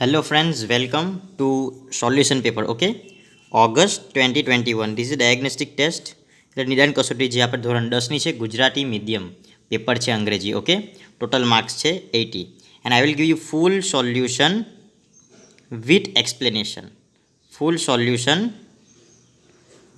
Hello friends, welcome to solution paper. Okay, August 2021. This is diagnostic test. એટલે નિદાન કસોટી જે આપણે ધોરણ 10ની છે ગુજરાતી મીડિયમ પેપર છે અંગ્રેજી. ઓકે, ટોટલ માર્ક્સ છે 80 and I will give you full solution with explanation. Full solution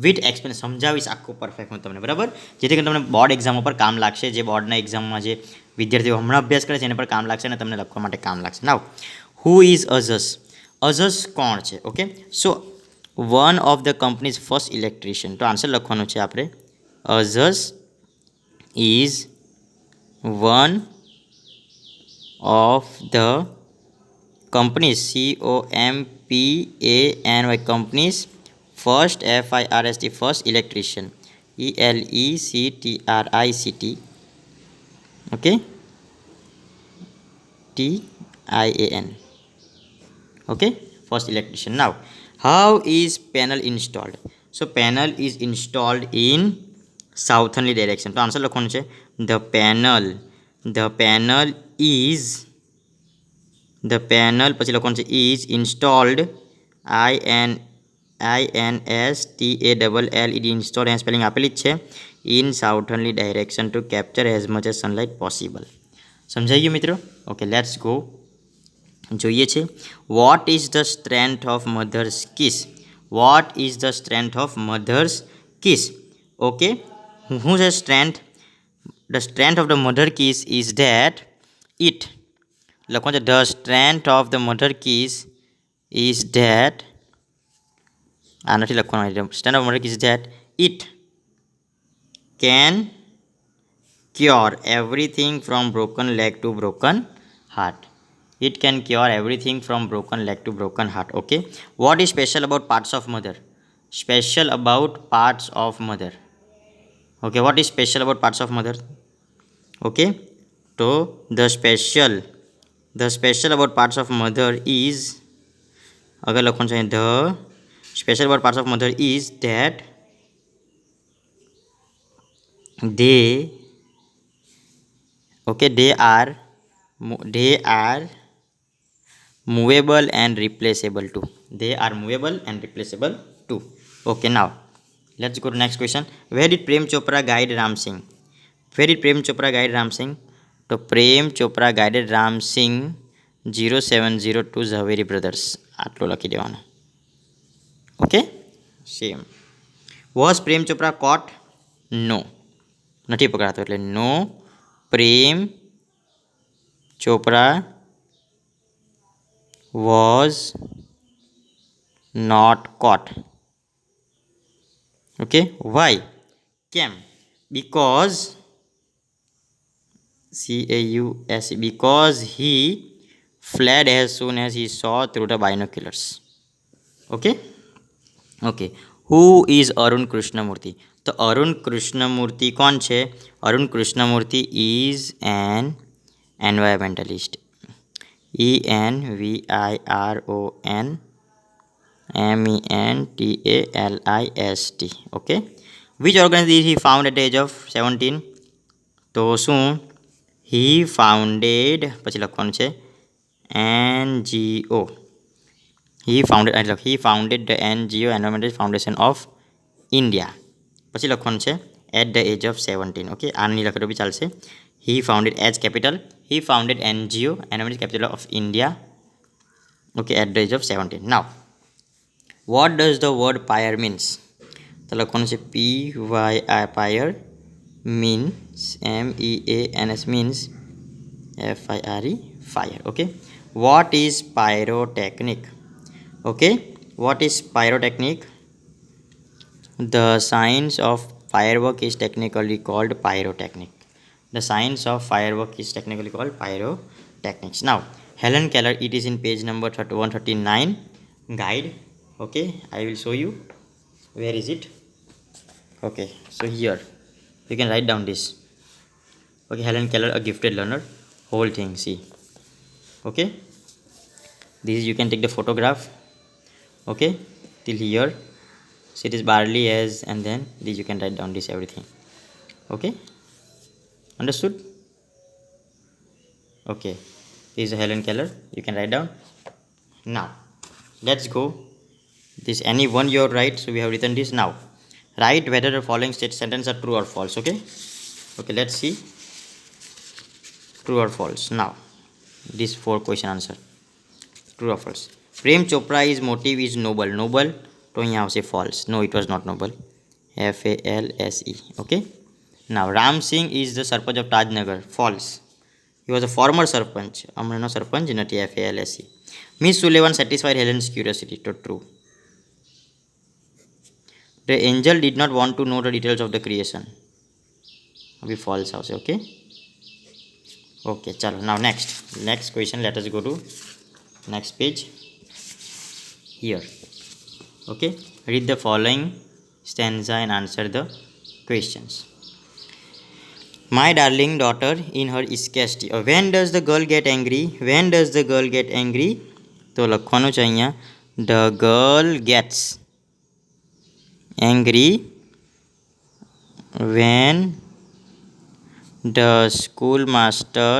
with explain સમજાવીશ આખું પરફેક્ટ હું તમને, બરાબર, જેથી કરીને તમને બોર્ડ એક્ઝામ ઉપર કામ લાગશે. જે બોર્ડના એક્ઝામમાં જે વિદ્યાર્થીઓ હમણાં અભ્યાસ કરે છે એના પર કામ લાગશે અને તમને લખવા માટે કામ લાગશે. નાવ, હુ ઇઝ અઝસ? અઝસ કોણ છે? Okay, so one of the companies first electrician. તો આન્સર લખવાનું છે આપણે, Asus is one of the companies, COMPANY companies first FIRST first electrician, ELECTRICT, okay, TIAN, okay, first electrician. Now, how is panel installed? So panel is installed in southerly direction. તો answer લખવાનું છે, the panel પછી લખવાનું છે is installed, INSTALLED, install and spelling આપેલી જ છે, in southernly direction to capture as much as sunlight possible. સમજાઈ ગયું મિત્રો? Okay, let's go. જોઈએ છે, what is the strength of mother's kiss? What is the strength of mother's kiss? Okay, શું છે strength? The strength of the mother kiss is that it, લખવાનું છે, the strength of the mother kiss is that, આ નથી લખવાનું, strength of mother kiss is that it can cure everything from broken leg to broken heart. It can cure everything from broken leg to broken heart. Okay, what is special about parts of mother? Special about parts of mother. Okay, what is special about parts of mother? Okay, so the special about parts of mother is, अगर लखવાનું છે, the special about parts of mother is that they, okay, they are movable and replaceable too. They are movable and replaceable too. Okay, now let's go to next question. Where did Prem Chopra guide Ram Singh? Where did Prem Chopra guide Ram Singh? તો Prem Chopra guided Ram Singh 0702 Zaveri brothers, આટલું લખી દેવાનું. Okay, same. Was Prem Chopra caught? No, નથી પકડાતો, એટલે નો Prem Chopra was not caught. Okay, why? કેમ? Because CAUS, because he fled as soon as he saw through the binoculars. Okay, okay. Who is Arun Krishnamurti? તો અરુણ કૃષ્ણમૂર્તિ કોણ છે? Arun Krishnamurthy is an environmentalist, ENVIRONMENTALIST. Okay, which organization did he found at the age of 17? તો શું? he founded, પછી લખવાનું છે NGO. he founded the NGO, Environmental Foundation of India. પછી લખવાનું છે at the age of 17. Okay, આ નહીં લખેલો બી ચાલશે. he founded as capital, he founded NGO, Environmental Capital of India, okay, at the age of 17. Now, what does the word pyre means? તો લખવાનું છે PYR, pyre means MEANS means FIRE, fire. Okay, what is pyrotechnic? Okay, what is pyrotechnic? The science of firework is technically called pyrotechnic. The science of firework is technically called pyrotechnics. Now, Helen Keller, it is in page number 139 guide. Okay, I will show you. Where is it? Okay, so here you can write down this. Okay, Helen Keller, a gifted learner, whole thing, see. Okay, this you can take the photograph. Okay, till here, so it is barley as, and then this you can write down this everything. Okay, understood? Okay, this is Helen Keller, you can write down. Now, let's go. This any one you are right, so we have written this. Now, write whether the following state sentence are true or false. Okay. Okay. Let's see. True or false. Now, this 4 question answer. True or false. Prem Chopra's motive is noble. Noble. तो यहाँ से false. No, it was not noble. FALSE. Okay. Now, Ram Singh is the Sarpanch of Tajnagar. False. He was a former Sarpanch. હમણાંનો સરપંચ નથી. FALSE. Miss Sullivan satisfied Helen's curiosity. તો true. The angel did not want to know the details of the creation. अभी false આવશે. Okay. Okay. चलो. Now next question. Let us go to next page. Here. Okay. Read the following stanza and answer the questions. My darling daughter in her scarcity. When does the girl get angry? When does the girl get angry? તો લખવાનું છે અહીંયા the girl gets angry when the schoolmaster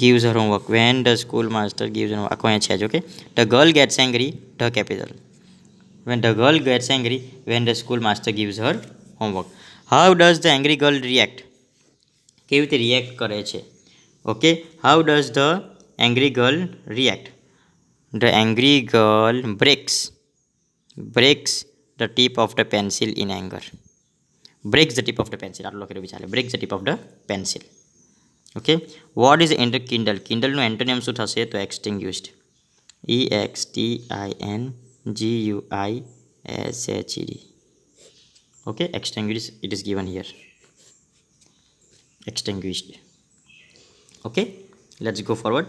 gives her homework. When the schoolmaster gives her homework. આખો અહીંયા છે જ. Okay. The girl gets angry. The capital. When the girl gets angry when the schoolmaster gives her homework. How does the angry girl react? કેવી રીતે react કરે છે? Okay. How does the angry girl react? The angry girl breaks the tip of the pencil in anger. Breaks the tip of the pencil. આટલો લખેલું બી ચાલે. Breaks the tip of the pencil. Okay. What is the Kindle? Kindle નું એન્ટોનિયમ શું થશે? તો extinguished. EXTINGUISHED. Okay. Extinguished. It is given here. Extinguished. Okay. Let's go forward.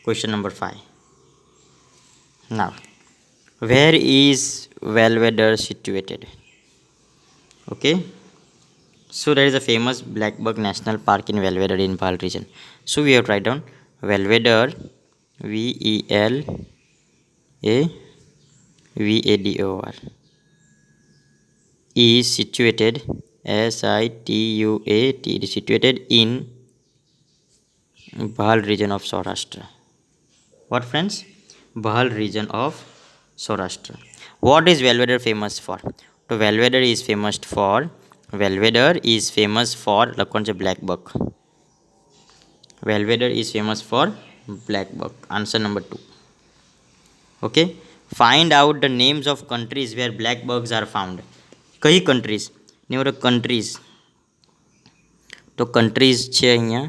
Question number 5. Now, where is Belvedere situated? Okay. So there is a famous Blackbuck National Park in Belvedere in Bhal region. So we have to write down Belvedere, VELAVADOR, is situated, SITUAT, it is situated in Bhal region of Saurashtra. What, friends? Bhal region of Saurashtra. What is Belvedere famous for? So Belvedere is famous for લખવાનું છે black buck. Belvedere is famous for black buck. Answer number 2. Okay. Find out the names of countries where black bugs are found. કઈ countries? Name of the countries. તો countries છે અહીંયા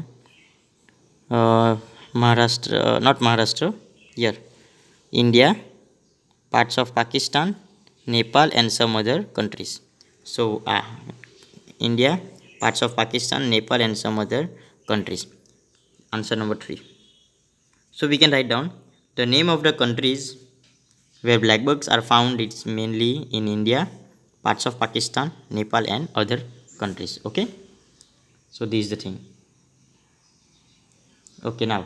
Maharashtra, not Maharashtra, here India, parts of Pakistan, Nepal and some other countries. So India, parts of Pakistan, Nepal and some other countries. Answer number 3. So we can write down the name of the countries where black bugs are found. It's mainly in India, parts of Pakistan, Nepal and other countries. Okay. So this is the thing. Okay. Now,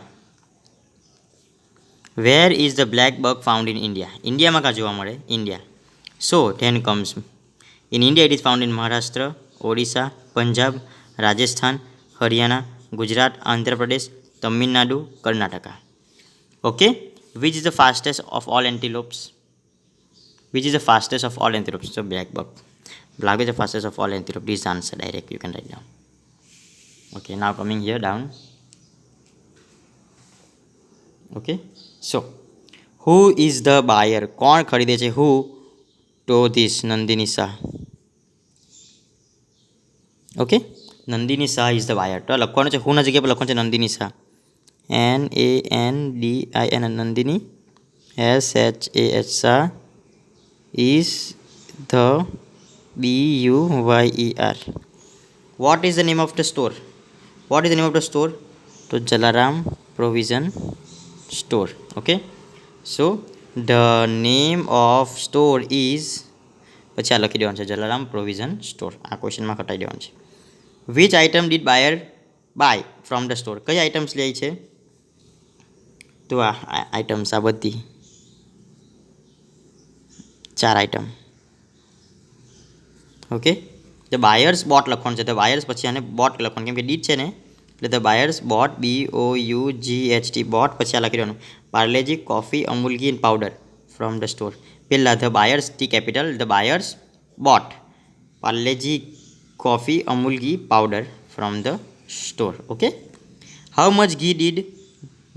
where is the black bug found in India? India માં કા જોવા મળે? India. So then comes in India it is found in Maharashtra, Odisha, Punjab, Rajasthan, Haryana, Gujarat, Andhra Pradesh, Tamil Nadu, Karnataka. Okay. Which is the fastest of all antelopes? Which is the fastest of all antelopes? So black buck. Black is the fastest of all antelope. This is the answer direct. You can write down. Okay. Now coming here down. Okay. So who is the buyer? કોણ ખરીદે છે? Who? To this Nandini Shah. Okay. Nandini Shah is the buyer. તો લખવાનું છે who ના જગ્યાએ પર લખવાનું છે Nandini Shah. NANDIN Nandini SHAH is the BUYER. What is the name of the store? What is the name of the store? To Jalaram Provision Store. Okay. So the name of store is પછી આ લખી દેવાનું છે Jalaram provision store. આ ક્વેશ્ચનમાં કટાઈ દેવાનું છે. Which item did buyer buy from the store? કઈ items લે છે? તો આ આઇટમ્સ આ બધી 4 item. Okay. The buyers boat લખવાનું છે. ધ બાયર્સ પછી આને બોટ લખવાનું કેમ કે ડીડ છે ને એટલે the buyers bought BOUGHT bought પછી આ લખી દેવાનું Parle G coffee Amul ghee powder from the store. પહેલાં the buyers T capital the buyers bought Parle G coffee Amul ghee powder from the store. Okay. How much ghee did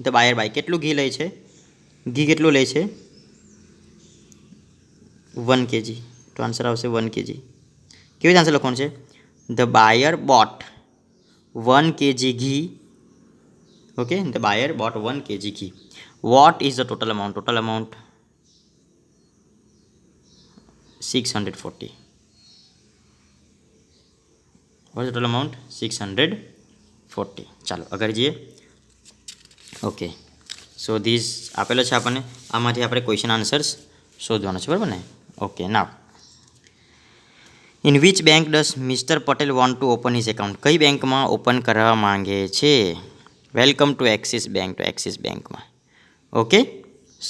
the buyer buy કેટલું ઘી લે છે ઘી કેટલું લે છે 1 kg. તો આન્સર આવશે 1 kg. કેવી રીતે આન્સર લખવાનું છે the buyer bought 1 kg ghee. Okay the buyer bought 1 kg ghee. What is the total amount 640. What is total amount 640. ચાલો આગળ જઈએ. ઓકે સો ધીસ આપેલો છે આપણને આમાંથી આપણે ક્વેશ્ચન આન્સર્સ શોધવાનો છે બરાબર ને. Okay now in which bank does mister Patel want to open his account કઈ બેંકમાં ઓપન કરવા માંગે છે. વેલકમ ટુ એક્સિસ બેંકમાં. ઓકે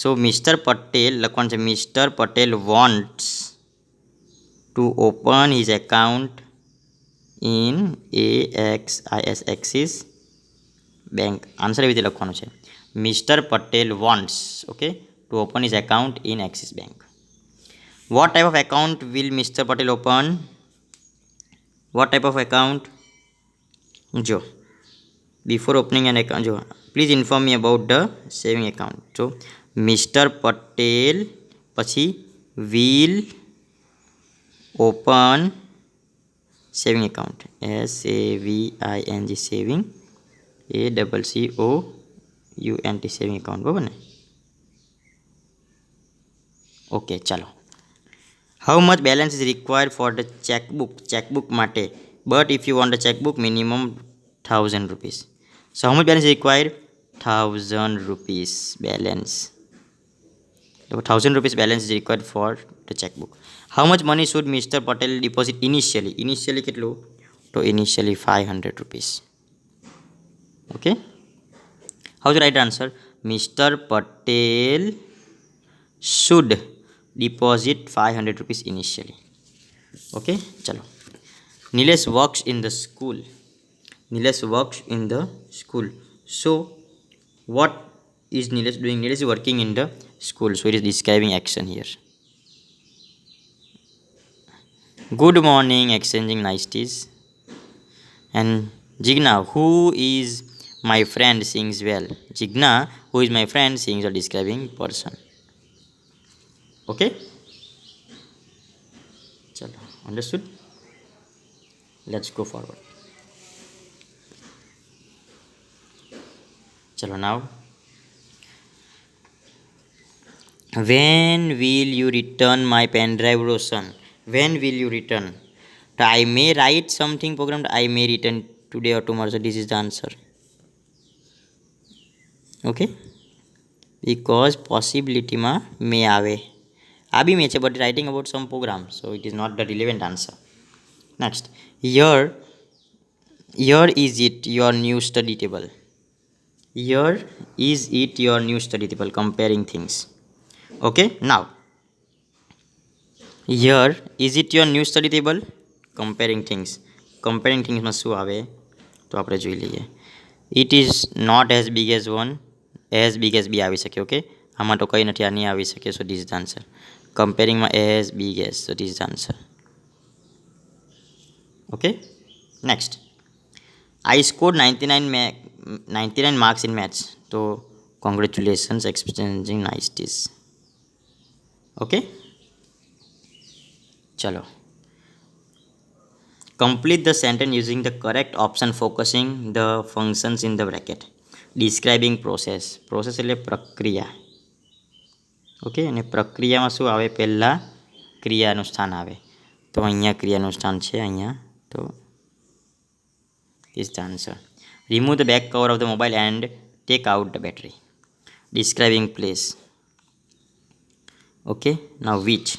સો મિસ્ટર પટેલ લખવાનું છે mister Patel wants to open his account in Axis bank. Answer એવી રીતે લખવાનું છે mister Patel wants okay to open his account in Axis bank. What type of account will mister Patel open. What type of account જો before opening an account જો please inform me about the saving account. જો mister Patel પછી will open saving account SAVING saving ACCOUNT saving account બરાબર ને. Okay ચાલો. How much balance is required for the checkbook માટે but if you want the checkbook minimum 1000 rupees. So how much balance is required 1000 rupees balance. 1000 rupees balance is required for the checkbook. How much money should Mr. Patel deposit initially કેટલું તો initially 500 rupees. Okay, how to write the answer Mr. Patel should deposit 500 rupees initially. Okay chalo. Nilesh works in the school. So what is Nilesh doing? Nilesh is working in the school, so it is describing action here. Good morning, exchanging niceties. And Jigna, who is my friend, sings well. Jigna, who is my friend, sings or describing person. Okay chalo, understood. Let's go forward. Chalo now. When will you return my pen drive, Roshan? When will you return? So I may write something programmed. I may return today or tomorrow. So this is the answer. Okay. Because possibility ma may ave. Abi may but writing about some program. So it is not the relevant answer. Next. Here is it your new study table. Here is it your new study table, comparing things. Okay now here is it your new study table, comparing things માં શું આવે તો આપણે જોઈ લઈએ. It is not as big as one, as big as બી આવી શકે. Okay આમાં તો કંઈ નથી, આ નહીં આવી શકે. સો this is the answer. Comparingમાં as big as, so this is the answer. Okay next. I scored 99 marks in maths. So congratulations, exchanging niceties. Okay chalo. Complete the sentence using the correct option, focusing the functions in the bracket. Describing process એટલે પ્રક્રિયા. Okay અને પ્રક્રિયામાં શું આવે પહેલાં ક્રિયાનું સ્થાન આવે તો અહીંયા ક્રિયાનું સ્થાન છે અહીંયા તો this is the answer. Remove the back cover of the mobile and take out the battery. Describing place. Okay now which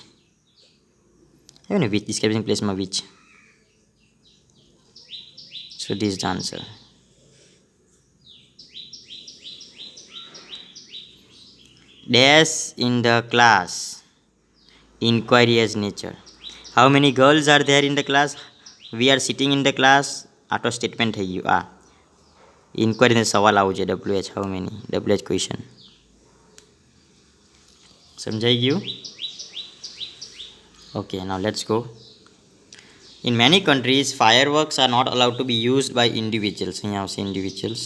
describing place ma which, so this is the answer. Dash in the class, inquiry as nature. How many girls are there in the class? We are sitting in the class. આટો statement થઈ ગયું આ ઇન્ક્વાયરીને સવાલ આવું છે WH how many WH question સમજાઈ ગયું okay now let's go In many countries, fireworks are not allowed to be used by individuals. અહીંયા આવશે individuals.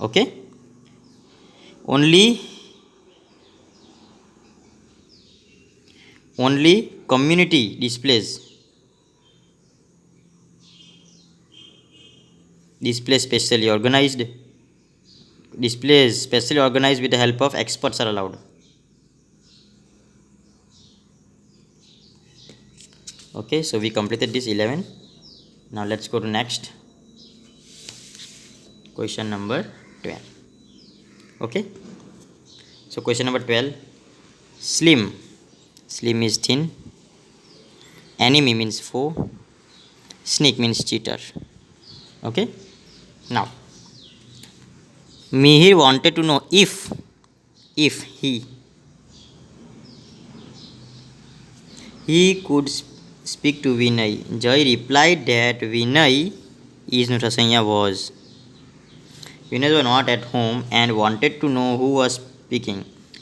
Okay. Only community displays specially organized with the help of experts are allowed. Okay, so we completed this 11. Now let's go to next question number 12. Okay, so question number 12. Slim is thin. Enemy means foe. Sneak means cheater. Okay, now Mihir wanted to know if he could speak to Vinay. Joy replied that Vinay is not Asanya was. Vinay was not at home and wanted to know who was speaking.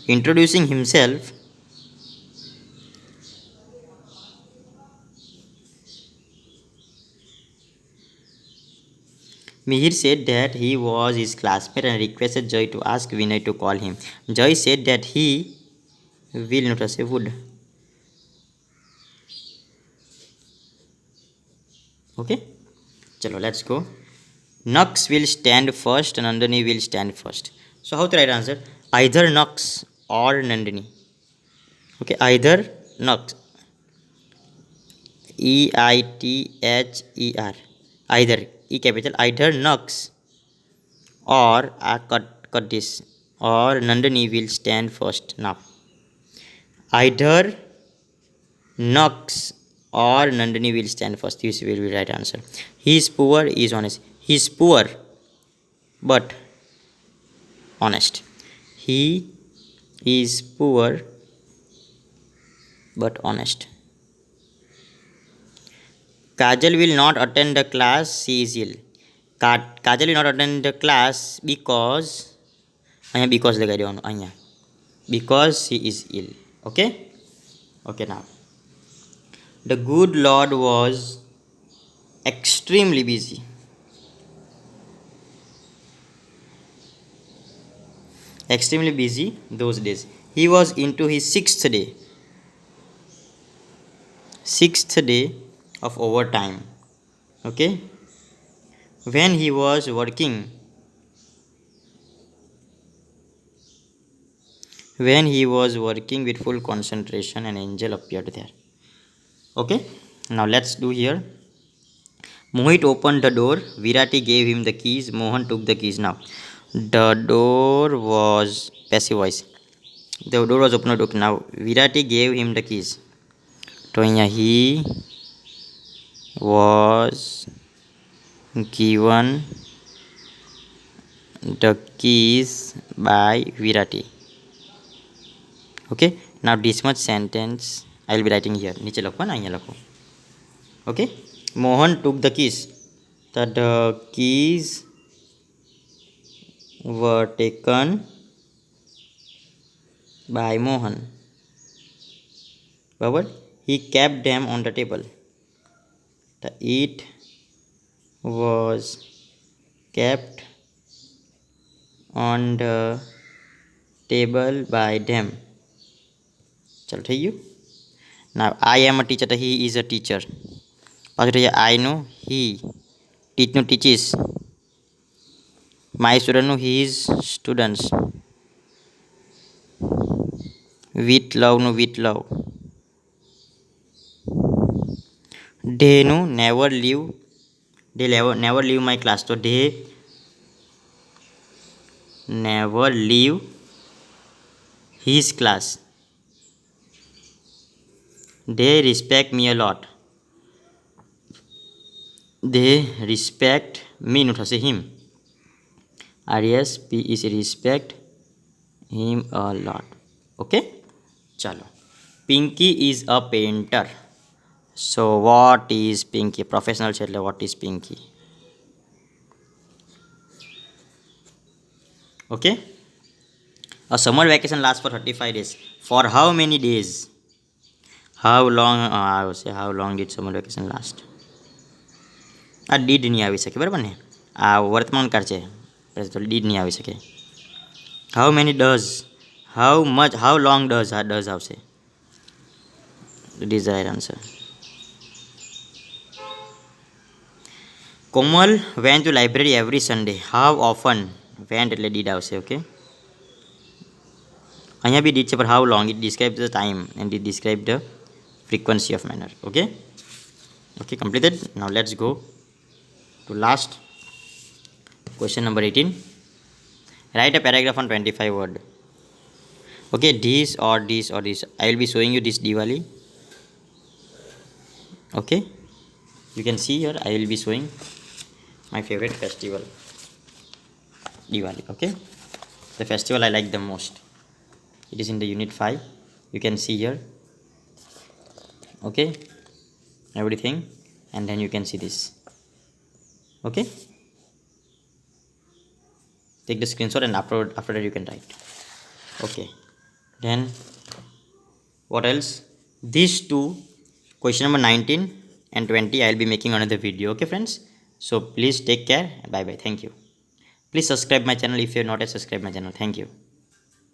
Introducing himself, Mihir said that he was his classmate and requested Joy to ask Vinay to call him. Joy said that he will not say would. Okay, chalo let's go. Nux will stand first and Nandini will stand first. So how to write answer? Either Nux or Nandini. Okay, either Nux, EITHER, either E capital, either Nux or cut this, or Nandini will stand first. Now either Nux or Nandini will stand first. This will be right answer. He is poor is honest. He is poor but honest. He is poor but honest. Kajal will not attend the class. She is ill. Kajal will not attend the class because because લગાડી દેવાનું અહીંયા because she is ill. Okay, okay. Now the good Lord was extremely busy. Those days. He was into his sixth day of overtime. Okay, when he was working with full concentration, an angel appeared there. Okay, now let's do here. Mohit opened the door. Virati gave him the keys. Mohan took the keys. Now the door was passive voice. The door was open. Now Virati gave him the keys. So he was given the keys by Virati. Okay, now this much sentence I will be writing here. नीचे लखो ना यहाँ लखो. Okay, Mohan took the keys. The keys were taken by Mohan. Barabar? He kept them on the table. It was kept on the table by them. चलो થઈ ગયું. Now I am a teacher. He is a teacher. પાછું થઈ I નું he. Teach નું teaches. My student નું his students. With love નું with love. They નું never leave my class. So they never leave his class. They respect me a lot. They respect me નું થશે him. RESP is respect him a lot. Okay, chalo. Pinky is a painter. So what is pinky? Professional છે એટલે what is pinky? Okay. A summer vacation lasts for 35 days. For how many days? How long? I will say how long did summer vacation last? આ did નહીં આવી શકે બરાબર ને, આ વર્તમાન કાળ છે તો ડીડ નહીં આવી શકે. How many does, how much, how long does, આ ડઝ આવશે. Desire answer. Komal went to library every Sunday. How often, went એટલે ડીડ આવશે. ઓકે, અહીંયા બી ડીડ છે પણ how long, it describe the time and it describe the frequency of manner. Okay, okay, completed. Now let's go to last question number 18. Write a paragraph on 25 word. Okay, this or this or this, I will be showing you this Diwali. Okay, you can see here I will be showing my favorite festival, Diwali. Okay, the festival I like the most. It is in the unit 5. You can see here. Okay, everything, and then you can see this. Okay, take the screenshot and after that you can write. Okay, then what else? These two, question number 19 and 20, I will be making another video. Okay friends, so please take care. Bye bye. Thank you. Please subscribe my channel if you have not yet subscribed my channel. Thank you.